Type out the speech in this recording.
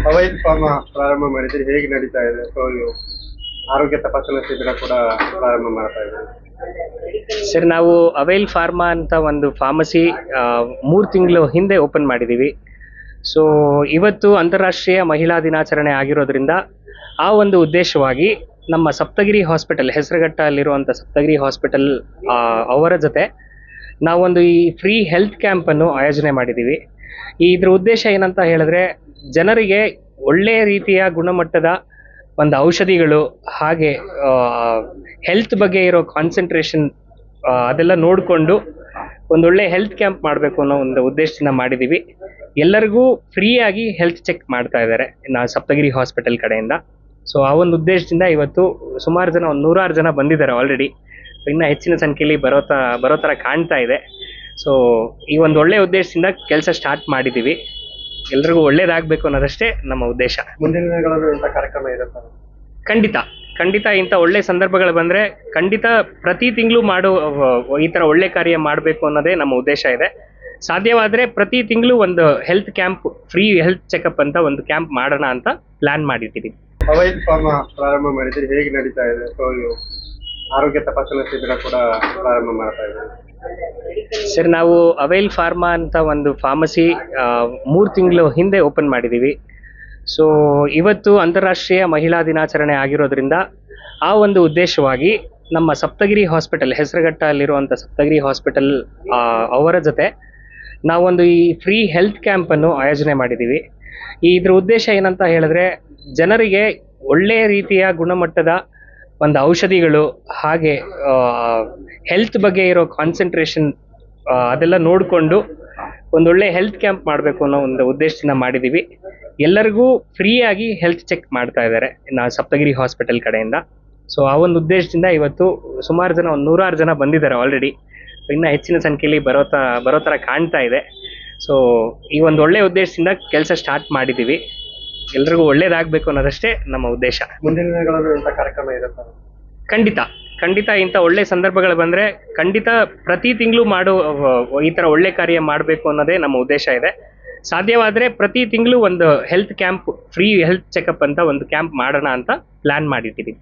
Avail pharma ಪ್ರಾರಂಭ ಮಾಡಿದ್ರೆ ಹೇಗೆ ನಡೀತಾ ಇದೆ? ಸೊ ಆರೋಗ್ಯ ತಪಾಸಣಾ ಶಿಬಿರ ಕೂಡ ಪ್ರಾರಂಭ ಮಾಡ್ತಾ ಇದ್ದಾರೆ. ಸರ್, ನಾವು ಅವೈಲ್ ಫಾರ್ಮಾ ಅಂತ ಒಂದು ಫಾರ್ಮಸಿ 3 ತಿಂಗಳು ಹಿಂದೆ ಓಪನ್ ಮಾಡಿದ್ದೀವಿ. ಸೊ ಇವತ್ತು ಅಂತಾರಾಷ್ಟ್ರೀಯ ಮಹಿಳಾ ದಿನಾಚರಣೆ ಆಗಿರೋದ್ರಿಂದ ಆ ಒಂದು ಉದ್ದೇಶವಾಗಿ ನಮ್ಮ ಸಪ್ತಗಿರಿ ಹಾಸ್ಪಿಟಲ್, ಹೆಸರುಘಟ್ಟಲ್ಲಿರುವಂಥ ಸಪ್ತಗಿರಿ ಹಾಸ್ಪಿಟಲ್ ಅವರ ಜೊತೆ ನಾವೊಂದು ಈ ಫ್ರೀ ಹೆಲ್ತ್ ಕ್ಯಾಂಪನ್ನು ಆಯೋಜನೆ ಮಾಡಿದ್ದೀವಿ. ಇದ್ರ ಉದ್ದೇಶ ಏನಂತ ಹೇಳಿದ್ರೆ, ಜನರಿಗೆ ಒಳ್ಳೆಯ ರೀತಿಯ ಗುಣಮಟ್ಟದ ಒಂದು ಔಷಧಿಗಳು, ಹಾಗೆ ಹೆಲ್ತ್ ಬಗ್ಗೆ ಇರೋ ಕಾನ್ಸಂಟ್ರೇಷನ್ ಅದೆಲ್ಲ ನೋಡಿಕೊಂಡು ಒಂದೊಳ್ಳೆ ಹೆಲ್ತ್ ಕ್ಯಾಂಪ್ ಮಾಡಬೇಕು ಅನ್ನೋ ಒಂದು ಉದ್ದೇಶದಿಂದ ಮಾಡಿದ್ದೀವಿ. ಎಲ್ಲರಿಗೂ ಫ್ರೀಯಾಗಿ ಹೆಲ್ತ್ ಚೆಕ್ ಮಾಡ್ತಾ ಇದ್ದಾರೆ ನಾವು ಸಪ್ತಗಿರಿ ಹಾಸ್ಪಿಟಲ್ ಕಡೆಯಿಂದ. ಸೊ ಆ ಒಂದು ಉದ್ದೇಶದಿಂದ ಇವತ್ತು ಸುಮಾರು ಜನ, ಒಂದು 100 ಜನ ಬಂದಿದ್ದಾರೆ ಆಲ್ರೆಡಿ. ಇನ್ನು ಹೆಚ್ಚಿನ ಸಂಖ್ಯೆಯಲ್ಲಿ ಬರೋ ಥರ ಕಾಣ್ತಾ ಇದೆ. ಸೊ ಈ ಒಂದು ಒಳ್ಳೆಯ ಉದ್ದೇಶದಿಂದ ಕೆಲಸ ಸ್ಟಾರ್ಟ್ ಮಾಡಿದ್ದೀವಿ. ಎಲ್ರಿಗೂ ಒಳ್ಳೇದಾಗಬೇಕು ಅನ್ನೋದಷ್ಟೇ ನಮ್ಮ ಉದ್ದೇಶ. ಮುಂದಿನ ದಿನಗಳಲ್ಲಿ ಇಂಥ ಕಾರ್ಯಕ್ರಮ ಇರುತ್ತೆ? ಖಂಡಿತ ಇಂಥ ಒಳ್ಳೆ ಸಂದರ್ಭಗಳು ಬಂದರೆ ಖಂಡಿತ ಪ್ರತಿ ತಿಂಗಳು ಈ ಥರ ಒಳ್ಳೆ ಕಾರ್ಯ ಮಾಡಬೇಕು ಅನ್ನೋದೇ ನಮ್ಮ ಉದ್ದೇಶ ಇದೆ. ಸಾಧ್ಯವಾದರೆ ಪ್ರತಿ ತಿಂಗಳು ಒಂದು health camp, free health checkup ಅಂತ ಒಂದು ಕ್ಯಾಂಪ್ ಮಾಡೋಣ ಅಂತ ಪ್ಲಾನ್ ಮಾಡಿದ್ದೀವಿ. ಅವೈಲ್ ಫಾರ್ಮಾ ಪ್ರಾರಂಭ ಮಾಡಿದ್ರೆ ಹೇಗೆ ನಡೀತಾ ಇದೆ? ಸೊ ಆರೋಗ್ಯ ತಪಾಸಣಾ ಶಿಬಿರ ಕೂಡ ಪ್ರಾರಂಭ ಮಾಡ್ತಾ ಇದ್ದಾರೆ. ಸರ್, ನಾವು ಅವೈಲ್ ಫಾರ್ಮಾ ಅಂತ ಒಂದು ಫಾರ್ಮಸಿ 3 ತಿಂಗಳು ಹಿಂದೆ ಓಪನ್ ಮಾಡಿದ್ದೀವಿ. ಸೊ ಇವತ್ತು ಅಂತಾರಾಷ್ಟ್ರೀಯ ಮಹಿಳಾ ದಿನಾಚರಣೆ ಆಗಿರೋದ್ರಿಂದ ಆ ಒಂದು ಉದ್ದೇಶವಾಗಿ ನಮ್ಮ ಸಪ್ತಗಿರಿ ಹಾಸ್ಪಿಟಲ್, ಹೆಸರುಘಟ್ಟಲ್ಲಿರುವಂಥ ಸಪ್ತಗಿರಿ ಹಾಸ್ಪಿಟಲ್ ಅವರ ಜೊತೆ ನಾವೊಂದು ಈ ಫ್ರೀ ಹೆಲ್ತ್ ಕ್ಯಾಂಪನ್ನು ಆಯೋಜನೆ ಮಾಡಿದ್ದೀವಿ. ಇದ್ರ ಉದ್ದೇಶ ಏನಂತ ಹೇಳಿದ್ರೆ, ಜನರಿಗೆ ಒಳ್ಳೆಯ ರೀತಿಯ ಗುಣಮಟ್ಟದ ಒಂದು ಔಷಧಿಗಳು, ಹಾಗೆ ಹೆಲ್ತ್ ಬಗ್ಗೆ ಇರೋ ಕಾನ್ಸಂಟ್ರೇಷನ್ ಅದೆಲ್ಲ ನೋಡಿಕೊಂಡು ಒಂದೊಳ್ಳೆ ಹೆಲ್ತ್ ಕ್ಯಾಂಪ್ ಮಾಡಬೇಕು ಅನ್ನೋ ಒಂದು ಉದ್ದೇಶದಿಂದ ಮಾಡಿದ್ದೀವಿ. ಎಲ್ಲರಿಗೂ ಫ್ರೀಯಾಗಿ ಹೆಲ್ತ್ ಚೆಕ್ ಮಾಡ್ತಾ ಇದ್ದಾರೆ ನಾವು ಸಪ್ತಗಿರಿ ಹಾಸ್ಪಿಟಲ್ ಕಡೆಯಿಂದ. ಸೊ ಆ ಒಂದು ಉದ್ದೇಶದಿಂದ ಇವತ್ತು ಸುಮಾರು ಜನ, ಒಂದು 100 ಜನ ಬಂದಿದ್ದಾರೆ ಆಲ್ರೆಡಿ. ಇನ್ನು ಹೆಚ್ಚಿನ ಸಂಖ್ಯೆಯಲ್ಲಿ ಬರೋ ಥರ ಕಾಣ್ತಾ ಇದೆ. ಸೊ ಈ ಒಂದು ಒಳ್ಳೆಯ ಉದ್ದೇಶದಿಂದ ಕೆಲಸ ಸ್ಟಾರ್ಟ್ ಮಾಡಿದ್ದೀವಿ. ಎಲ್ರಿಗೂ ಒಳ್ಳೇದಾಗಬೇಕು ಅನ್ನೋದಷ್ಟೇ ನಮ್ಮ ಉದ್ದೇಶ. ಮುಂದಿನ ದಿನಗಳಲ್ಲಿ ಇಂಥ ಕಾರ್ಯಕ್ರಮ ಇರುತ್ತೆ? ಖಂಡಿತ ಇಂಥ ಒಳ್ಳೆ ಸಂದರ್ಭಗಳು ಬಂದರೆ ಖಂಡಿತ ಪ್ರತಿ ತಿಂಗಳು ಈ ಥರ ಒಳ್ಳೆ ಕಾರ್ಯ ಮಾಡಬೇಕು ಅನ್ನೋದೇ ನಮ್ಮ ಉದ್ದೇಶ ಇದೆ. ಸಾಧ್ಯವಾದರೆ ಪ್ರತಿ ತಿಂಗಳು ಒಂದು health camp, free health checkup ಅಂತ ಒಂದು ಕ್ಯಾಂಪ್ ಮಾಡೋಣ ಅಂತ ಪ್ಲಾನ್ ಮಾಡಿದ್ದೀವಿ.